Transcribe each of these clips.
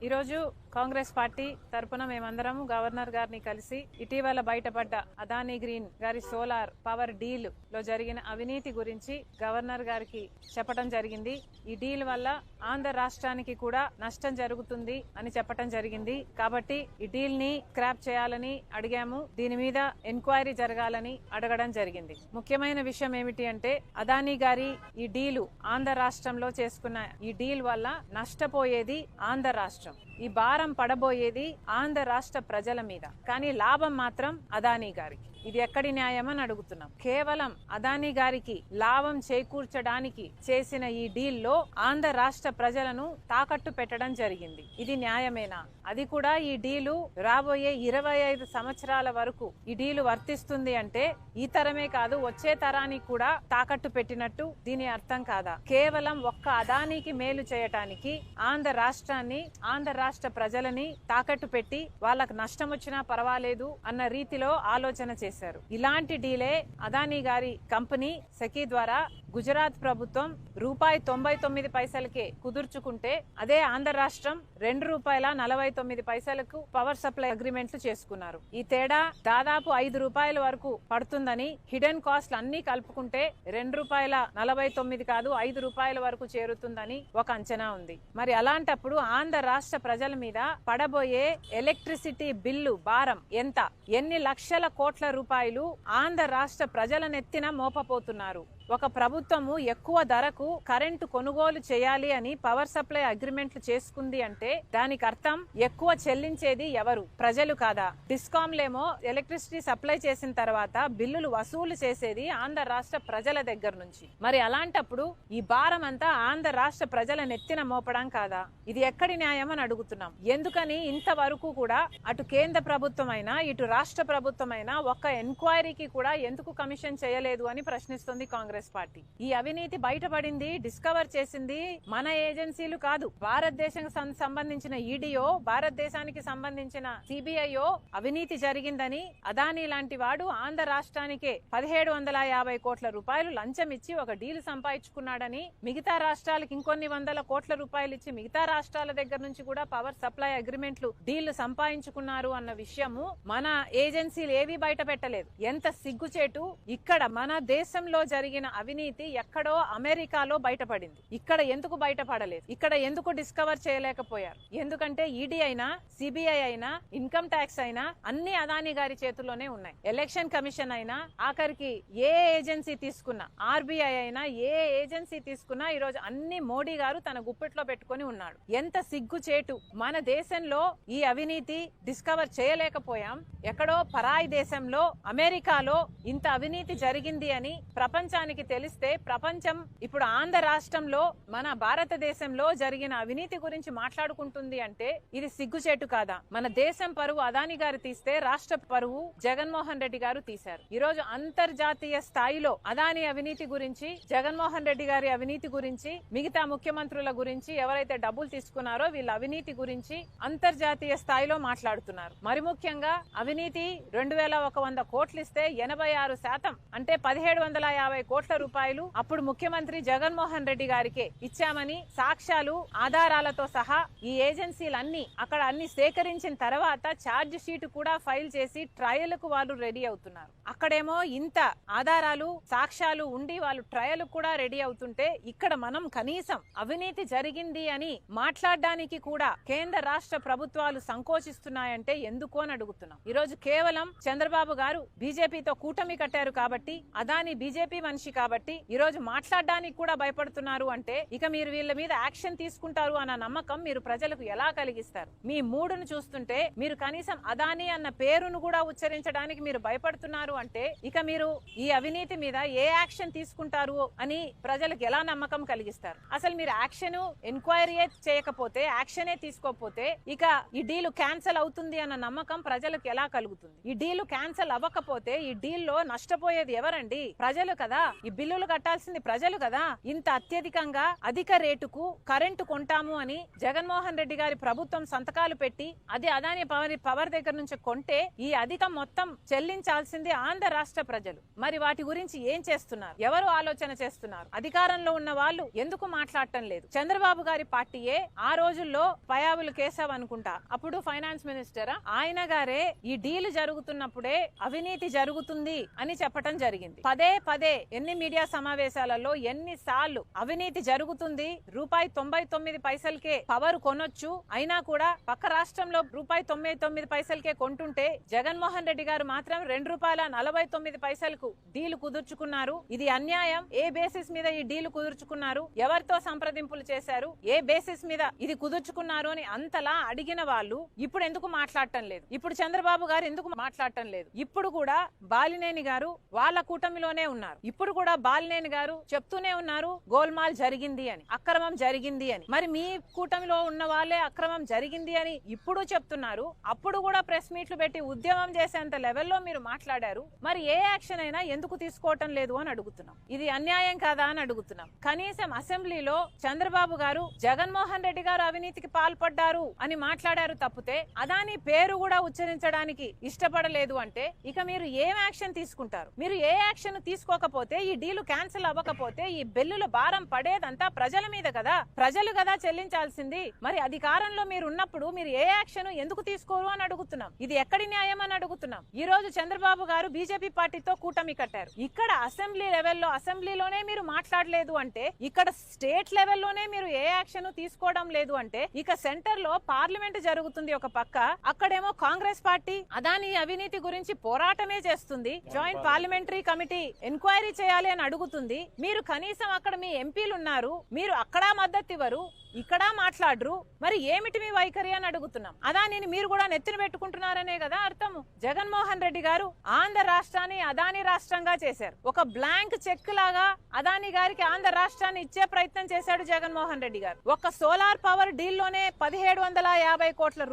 ఈరోజు కాంగ్రెస్ పార్టీ తరపున మేమందరం గవర్నర్ గారిని కలిసి ఇటీవల బయటపడ్డ అదానీ గ్రీన్ గారి సోలార్ పవర్ డీల్ లో జరిగిన అవినీతి గురించి గవర్నర్ గారికి చెప్పడం జరిగింది. ఈ డీల్ వల్ల ఆంధ్ర రాష్ట్రానికి కూడా నష్టం జరుగుతుంది అని చెప్పడం జరిగింది. కాబట్టి ఈ డీల్ ని స్క్రాప్ చేయాలని అడిగాము. దీని మీద ఎంక్వైరీ జరగాలని అడగడం జరిగింది. ముఖ్యమైన విషయం ఏమిటి అంటే అదానీ గారి ఈ డీలు ఆంధ్ర రాష్ట్రంలో చేసుకున్న ఈ డీల్ వల్ల నష్టపోయేది ఆంధ్ర రాష్ట్రం. ఈ భారం పడబోయేది ఆంధ్ర రాష్ట్ర ప్రజల మీద. కానీ లాభం మాత్రం అదానీ గారికి. ఇది ఎక్కడి న్యాయమని అడుగుతున్నాం. కేవలం అదానీ గారికి లాభం చేకూర్చడానికి చేసిన ఈ డీల్ లో ఆంధ్ర రాష్ట్ర ప్రజలను తాకట్టు పెట్టడం జరిగింది. ఇది న్యాయమేనా? అది కూడా ఈ డీలు రాబోయే 25 సంవత్సరాల వరకు ఈ డీలు వర్తిస్తుంది అంటే ఈ తరమే కాదు వచ్చే తరానికి కూడా తాకట్టు పెట్టినట్టు దీని అర్థం కాదా? కేవలం ఒక్క అదానీకి మేలు చేయటానికి ఆంధ్ర రాష్ట్రాన్ని ఆంధ్ర రాష్ట్ర ప్రజలని తాకట్టు పెట్టి వాళ్ళకు నష్టం వచ్చినా పర్వాలేదు అన్న రీతిలో ఆలోచన చేశారు. ఇలాంటి డీలే అదానీ గారి కంపెనీ సెకీ ద్వారా గుజరాత్ ప్రభుత్వం ₹99 కుదుర్చుకుంటే అదే ఆంధ్ర రాష్ట్రం ₹2.49 పవర్ సప్లై అగ్రిమెంట్లు చేసుకున్నారు. ఈ తేడా దాదాపు ₹5 వరకు పడుతుందని హిడెన్ కాస్ట్ అన్ని కలుపుకుంటే ₹2.49 కాదు ₹5 వరకు చేరుతుందని ఒక అంచనా ఉంది. మరి అలాంటప్పుడు ఆంధ్ర రాష్ట్ర ప్రజల మీద పడబోయే ఎలక్ట్రిసిటీ బిల్లు భారం ఎంత? ఎన్ని లక్షల కోట్ల రూపాయలు ఆంధ్ర రాష్ట్ర ప్రజల నెత్తిన మోపపోతున్నారు? ఒక ప్రభుత్వము ఎక్కువ ధరకు కరెంటు కొనుగోలు చేయాలి అని పవర్ సప్లై అగ్రిమెంట్లు చేసుకుంది అంటే దానికి అర్థం ఎక్కువ చెల్లించేది ఎవరు? ప్రజలు కాదా? డిస్కాంలేమో ఎలక్ట్రిసిటీ సప్లై చేసిన తర్వాత బిల్లులు వసూలు చేసేది ఆంధ్ర రాష్ట్ర ప్రజల దగ్గర నుంచి. మరి అలాంటప్పుడు ఈ భారం అంతా ఆంధ్ర రాష్ట్ర ప్రజల నెత్తిన మోపడం కాదా? ఇది ఎక్కడి న్యాయం అని అడుగుతున్నాం. ఎందుకని ఇంతవరకు కూడా అటు కేంద్ర ప్రభుత్వం అయినా ఇటు రాష్ట్ర ప్రభుత్వం అయినా ఒక్క ఎంక్వైరీకి కూడా ఎందుకు కమిషన్ చేయలేదు అని ప్రశ్నిస్తుంది కాంగ్రెస్ పార్టీ. ఈ అవినీతి బయటపడింది, డిస్కవర్ చేసింది మన ఏజెన్సీలు కాదు. భారతదేశానికి సంబంధించిన ఈడీఓ, భారతదేశానికి సంబంధించిన సిబిఐఓ అవినీతి జరిగిందని అదానీ లాంటి వాడు ఆంధ్ర రాష్ట్రానికే 1750 కోట్ల రూపాయలు లంచం ఇచ్చి ఒక డీల్ సంపాదించుకున్నాడని, మిగతా రాష్ట్రాలకు ఇంకొన్ని వందల కోట్ల రూపాయలు ఇచ్చి మిగతా రాష్ట్రాల దగ్గర నుంచి కూడా పవర్ సప్లై అగ్రిమెంట్లు డీళ్లు సంపాదించుకున్నారు అన్న విషయము మన ఏజెన్సీలు ఏవి బయట పెట్టలేదు. ఎంత సిగ్గుచేటు! ఇక్కడ మన దేశంలో జరిగిన అవినీతి ఎక్కడో అమెరికాలో బయటపడింది. ఇక్కడ ఎందుకు బయటపడలేదు? ఇక్కడ ఎందుకు డిస్కవర్ చేయలేకపోయారు? ఎందుకంటే ఈడీ అయినా సిబిఐ అయినా ఇన్కమ్ ట్యాక్స్ అయినా అన్ని అదానీ గారి చేతుల్లోనే ఉన్నాయి. ఎలక్షన్ కమిషన్ అయినా ఆఖరికి ఏ ఏజెన్సీ తీసుకున్నా, ఆర్బీఐ అయినా ఏ ఏజెన్సీ తీసుకున్నా ఈరోజు అన్ని మోడీ గారు తన గుప్పెట్లో పెట్టుకుని ఉన్నాడు. ఎంత సిగ్గుచేటు! మన దేశంలో ఈ అవినీతి డిస్కవర్ చేయలేకపోయాం. ఎక్కడో పరాయి దేశంలో అమెరికాలో ఇంత అవినీతి జరిగింది అని ప్రపంచానికి తెలిస్తే ప్రపంచం ఇప్పుడు ఆంధ్ర రాష్ట్రంలో మన భారతదేశంలో జరిగిన అవినీతి గురించి మాట్లాడుకుంటుంది అంటే ఇది సిగ్గుచేటు కాదా? మన దేశం పరువు అదానీ గారు తీస్తే రాష్ట్ర పరువు జగన్మోహన్ రెడ్డి గారు తీశారు. ఈ రోజు అంతర్జాతీయ స్థాయిలో అదానీ అవినీతి గురించి, జగన్మోహన్ రెడ్డి గారి అవినీతి గురించి, మిగతా ముఖ్యమంత్రుల గురించి, ఎవరైతే డబ్బులు తీసుకున్నారో వీళ్ళ అవినీతి గురించి అంతర్జాతీయ స్థాయిలో మాట్లాడుతున్నారు. మరి ముఖ్యంగా అవినీతి 2100 కోట్లు ఇస్తే 86% అంటే 1750 కోట్ల రూపాయలు అప్పుడు ముఖ్యమంత్రి జగన్మోహన్ రెడ్డి గారికే ఇచ్చామని సాక్ష్యాలు, ఆధారాలతో సహా ఈ ఏజెన్సీలన్నీ అక్కడ అన్ని సేకరించిన తర్వాత ఛార్జ్ షీట్ కూడా ఫైల్ చేసి ట్రయల్ కు వాళ్ళు రెడీ అవుతున్నారు. అక్కడేమో ఇంత ఆధారాలు, సాక్ష్యాలు ఉండి వాళ్ళు ట్రయల్ కూడా రెడీ అవుతుంటే ఇక్కడ మనం కనీసం అవినీతి జరిగింది అని మాట్లాడడానికి కూడా కేంద్ర రాష్ట్ర ప్రభుత్వాలు సంకోచిస్తున్నాయంటే ఎందుకు అని అడుగుతున్నాం. ఈ రోజు కేవలం చంద్రబాబు గారు బీజేపీతో కూటమి కట్టారు కాబట్టి, అదానీ బీజేపీ మనిషి కాబట్టి ఈ రోజు మాట్లాడడానికి కూడా భయపడుతున్నారు అంటే ఇక మీరు వీళ్ళ మీద యాక్షన్ తీసుకుంటారు అన్న నమ్మకం మీరు ప్రజలకు ఎలా కలిగిస్తారు? మీ మూడును చూస్తుంటే మీరు కనీసం అదానీ అన్న పేరును కూడా ఉచ్చరించడానికి మీరు భయపడుతున్నారు అంటే ఇక మీరు ఈ అవినీతి మీద ఏ యాక్షన్ తీసుకుంటారు అని ప్రజలకు ఎలా నమ్మకం కలిగిస్తారు? అసలు మీరు యాక్షన్ ఎంక్వైరీ చేయకపోతే, యాక్షనే తీసుకోకపోతే ఇక ఈ డీల్ క్యాన్సల్ అవుతుంది అన్న నమ్మకం ప్రజలకు ఎలా కలుగుతుంది? ఈ డీల్ క్యాన్సల్ అవ్వకపోతే ఈ డీల్ లో నష్టపోయేది ఎవరండి? ప్రజలు కదా. ఈ బిల్లులు కట్టాల్సింది ప్రజలు కదా. ఇంత అత్యధికంగా అధిక రేటుకు కరెంటు కొంటాము అని జగన్మోహన్ రెడ్డి గారి ప్రభుత్వం సంతకాలు పెట్టి అది అదాని పవర్ దగ్గర నుంచి కొంటే ఈ అధికం మొత్తం చెల్లించాల్సింది ఆంధ్ర రాష్ట్ర ప్రజలు. మరి వాటి గురించి ఏం చేస్తున్నారు? ఎవరు ఆలోచన చేస్తున్నారు? అధికారంలో ఉన్న వాళ్ళు ఎందుకు మాట్లాడటం లేదు? చంద్రబాబు గారి పార్టీయే ఆ రోజుల్లో పయావులు కేశవ్ అనుకుంటా, అప్పుడు ఫైనాన్స్ మినిస్టర్, ఆయన గారే ఈ డీల్ జరుగుతున్నప్పుడే అవినీతి జరుగుతుంది అని చెప్పటం జరిగింది. పదే పదే ఎన్ని మీడియా సమావేశాలలో ఎన్నిసార్లు అవినీతి జరుగుతుంది, ₹99 పవర్ కొనొచ్చు, అయినా కూడా పక్క రాష్ట్రంలో ₹99 కొంటుంటే జగన్మోహన్ రెడ్డి గారు మాత్రం ₹2.49 డీల్ కుదుర్చుకున్నారు. ఇది అన్యాయం. ఏ బేసిస్ మీద ఈ డీల్ కుదుర్చుకున్నారు? ఎవరితో సంప్రదింపులు చేశారు? ఏ బేసిస్ మీద ఇది కుదుర్చుకున్నారు అని అంతలా అడిగిన వాళ్ళు ఇప్పుడు ఎందుకు మాట్లాడటం లేదు? ఇప్పుడు చంద్రబాబు గారు ఎందుకు మాట్లాడటం లేదు? ఇప్పుడు కూడా బాలినేని గారు వాళ్ళ కూటమిలోనే ఉన్నారు. ఇప్పుడు కూడా బాలినేని గారు చెప్తూనే ఉన్నారు గోల్మాల్ జరిగింది అని, అక్రమం జరిగింది అని. మరి మీ కూటమిలో ఉన్న వాళ్ళే అక్రమం జరిగింది అని ఇప్పుడు చెప్తున్నారు. అప్పుడు కూడా ప్రెస్ మీట్లు పెట్టి ఉద్యమం చేసేంత లెవెల్లో మీరు మాట్లాడారు. మరి ఏ యాక్షన్ అయినా ఎందుకు తీసుకోవటం లేదు అని అడుగుతున్నాం. ఇది అన్యాయం కాదా అని అడుగుతున్నాం. కనీసం అసెంబ్లీలో చంద్రబాబు గారు జగన్మోహన్ రెడ్డి గారు అవినీతికి పాల్పడ్డారు అని మాట్లాడారు తప్పితే అదాని పేరు కూడా ఉచ్చరించడానికి ఇష్టపడలేదు అంటే ఇక మీరు ఏం యాక్షన్ తీసుకుంటారు? మీరు ఏ యాక్షన్ తీసుకోకపోతే, ఈ డీలు క్యాన్సిల్ అవ్వకపోతే ఈ బిల్లుల భారం పడేదంతా ప్రజల మీద కదా, ప్రజలు కదా చెల్లించాల్సింది. మరి అధికారంలో మీరు ఉన్నప్పుడు మీరు ఏ యాక్షన్ ఎందుకు తీసుకోరు అని అడుగుతున్నాం. ఇది ఎక్కడి న్యాయం అని అడుగుతున్నాం. ఈ రోజు చంద్రబాబు గారు బీజేపీ పార్టీతో కూటమి కట్టారు. ఇక్కడ అసెంబ్లీ లెవెల్లో అసెంబ్లీలోనే మీరు మాట్లాడలేదు అంటే, ఇక్కడ స్టేట్ లెవెల్లోనే మీరు ఏ యాక్షన్ తీసుకోవడం లేదు అంటే, ఇక సెంటర్ లో పార్లమెంట్ జరుగుతుంది ఒక పక్క, అక్కడేమో కాంగ్రెస్ పార్టీ అదాని అవినీతి గురించి పోరాటమే చేస్తుంది. జాయింట్ పార్లమెంటరీ కమిటీ ఎంక్వైరీ చేయాలి అని అడుగుతుంది. మీరు కనీసం అక్కడ మీ ఎంపీలు ఉన్నారు, మీరు అక్కడ మద్దతు ఇవ్వరు, ఇక్కడ మాట్లాడరు. మరి ఏమిటి మీ వైఖరి అని అడుగుతున్నాం. అదానిని మీరు కూడా నెత్తిన పెట్టుకుంటున్నారనే కదా అర్థము. జగన్మోహన్ రెడ్డి గారు ఆంధ్ర రాష్ట్రాన్ని అదాని రాష్ట్రంగా చేశారు. ఒక బ్లాంక్ చెక్ లాగా అదాని గారికి ఆంధ్ర రాష్ట్రాన్ని ఇచ్చే ప్రయత్నం చేశాడు జగన్మోహన్ రెడ్డి గారు. ఒక సోలార్ పవర్ డీల్ లోనే ₹1750 కోట్ల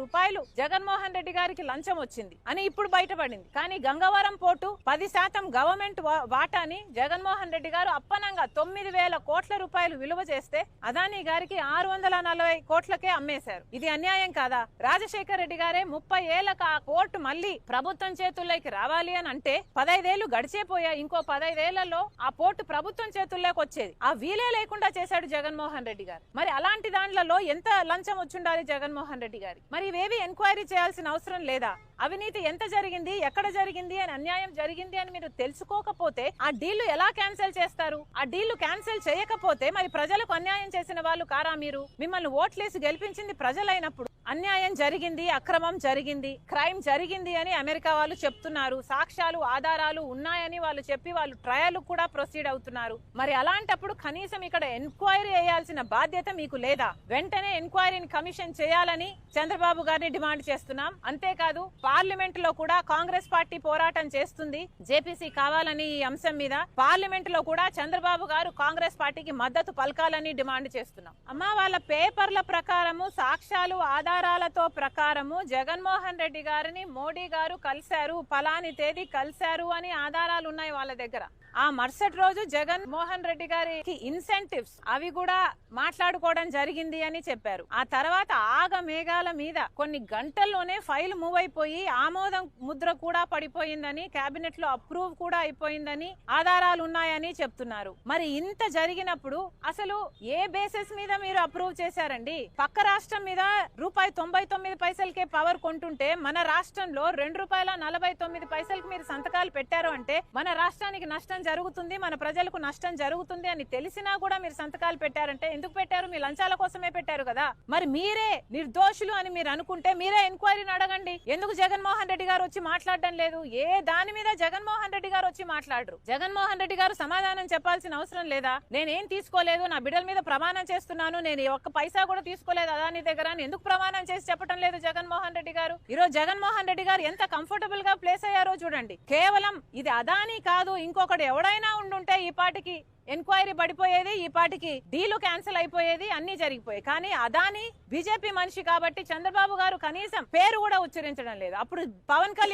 జగన్మోహన్ రెడ్డి గారికి లంచం వచ్చింది అని ఇప్పుడు బయటపడింది. కానీ గంగవరం పోర్టు 10% గవర్నమెంట్ వాటాని జగన్మోహన్ రెడ్డి గారు అప్పనంగా ₹9,000 కోట్ల విలువ చేస్తే అదాని గారికి 640 కోట్లకే అమ్మేశారు. ఇది అన్యాయం కాదా? రాజశేఖర్ రెడ్డి గారే 30 ఏళ్లకు ఆ కోర్టు మళ్ళీ ప్రభుత్వం చేతుల్లోకి రావాలి అని అంటే 15 ఏళ్లు గడిచేపోయా. ఇంకో 15 ఏళ్లలో ఆ పోర్టు ప్రభుత్వం చేతుల్లోకి వచ్చేది. ఆ వీలే లేకుండా చేశాడు జగన్మోహన్ రెడ్డి గారు. మరి అలాంటి దాంట్లో ఎంత లంచం వచ్చుండాలి జగన్మోహన్ రెడ్డి గారి? మరి ఇవేవి ఎంక్వైరీ చేయాల్సిన అవసరం లేదా? అవినీతి ఎంత జరిగింది, ఎక్కడ జరిగింది అని, అన్యాయం జరిగింది అని మీరు తెలుసుకోకపోతే ఆ డీల్ ఎలా క్యాన్సిల్ చేస్తారు? ఆ డీల్ క్యాన్సిల్ చేయకపోతే మరి ప్రజలకు అన్యాయం చేసిన వాళ్ళు కారా మీరు? మిమ్మల్ని ఓట్లేసి గెలిపించింది ప్రజలైనప్పుడు అన్యాయం జరిగింది, అక్రమం జరిగింది, క్రైమ్ జరిగింది అని అమెరికా వాళ్ళు చెప్తున్నారు. సాక్ష్యాలు, ఆధారాలు ఉన్నాయని వాళ్ళు చెప్పి వాళ్ళు ట్రయల్ కూడా ప్రొసీడ్ అవుతున్నారు. మరి అలాంటప్పుడు కనీసం ఇక్కడ ఎంక్వైరీ చేయాల్సిన బాధ్యత మీకు లేదా? వెంటనే ఎంక్వైరీని కమిషన్ చేయాలని చంద్రబాబు గారిని డిమాండ్ చేస్తున్నాం. అంతేకాదు పార్లమెంట్ లో కూడా కాంగ్రెస్ పార్టీ పోరాటం చేస్తుంది జేపీసీ కావాలని ఈ అంశం మీద. పార్లమెంట్ లో కూడా చంద్రబాబు గారు కాంగ్రెస్ పార్టీకి మద్దతు పలకాలని డిమాండ్ చేస్తున్నాం. అమ్మా, వాళ్ళ పేపర్ల ప్రకారము, సాక్ష్యాలు, ఆధారాలతో ప్రకారము జగన్మోహన్ రెడ్డి గారిని మోడీ గారు కలిశారు, ఫలాని తేదీ కలిశారు అని ఆధారాలు ఉన్నాయి వాళ్ళ దగ్గర. ఆ మరుసటి రోజు జగన్మోహన్ రెడ్డి గారికి ఇన్సెంటివ్స్ అవి కూడా మాట్లాడుకోవడం జరిగింది అని చెప్పారు. ఆ తర్వాత ఆగ మేఘాల మీద కొన్ని గంటల్లోనే ఫైల్ మూవ్ అయిపోయి ఆమోదం ముద్ర కూడా పడిపోయిందని, కేబినెట్ లో అప్రూవ్ కూడా అయిపోయిందని ఆధారాలు ఉన్నాయని చెప్తున్నారు. మరి ఇంత జరిగినప్పుడు అసలు ఏ బేసిస్ మీద మీరు అప్రూవ్ చేశారండి? పక్క రాష్ట్రం మీద ₹99 పవర్ కొంటుంటే మన రాష్ట్రంలో ₹2.49 మీరు సంతకాలు పెట్టారు అంటే మన రాష్ట్రానికి నష్టం జరుగుతుంది, మన ప్రజలకు నష్టం జరుగుతుంది అని తెలిసినా కూడా మీరు సంతకాలు పెట్టారంటే ఎందుకు పెట్టారు? మీ లంచాల కోసమే పెట్టారు కదా. మరి మీరే నిర్దోషులు అని మీరు అనుకుంటే మీరే ఎంక్వైరీని అడగండి. ఎందుకు జగన్మోహన్ రెడ్డి గారు వచ్చి మాట్లాడడం లేదు? ఏ దాని మీద జగన్మోహన్ రెడ్డి గారు వచ్చి మాట్లాడరు? జగన్మోహన్ రెడ్డి గారు సమాధానం చెప్పాల్సిన అవసరం లేదా? నేనేం తీసుకోలేదు, నా బిడ్డల మీద ప్రమాణం చేస్తున్నాను, నేను ఒక్క పైసా కూడా తీసుకోలేదు అదాని దగ్గర అని ఎందుకు ప్రమాణం చేసి చెప్పడం లేదు జగన్మోహన్ రెడ్డి గారు? ఈరోజు జగన్మోహన్ రెడ్డి గారు ఎంత కంఫర్టబుల్ గా ప్లేస్ అయ్యారో చూడండి. కేవలం ఇది అదాని కాదు, ఇంకొకటి ఎవడైనా ఉండుంటే ఈ పాటికి ఎంక్వైరీ పడిపోయేది, ఈ పాటికి డీలు క్యాన్సిల్ అయిపోయేది, అన్ని జరిగిపోయాయి. కానీ అదాని బీజేపీ మనిషి కాబట్టి చంద్రబాబు గారు కనీసం పేరు కూడా ఉచ్చరించడం లేదు. అప్పుడు పవన్ కళ్యాణ్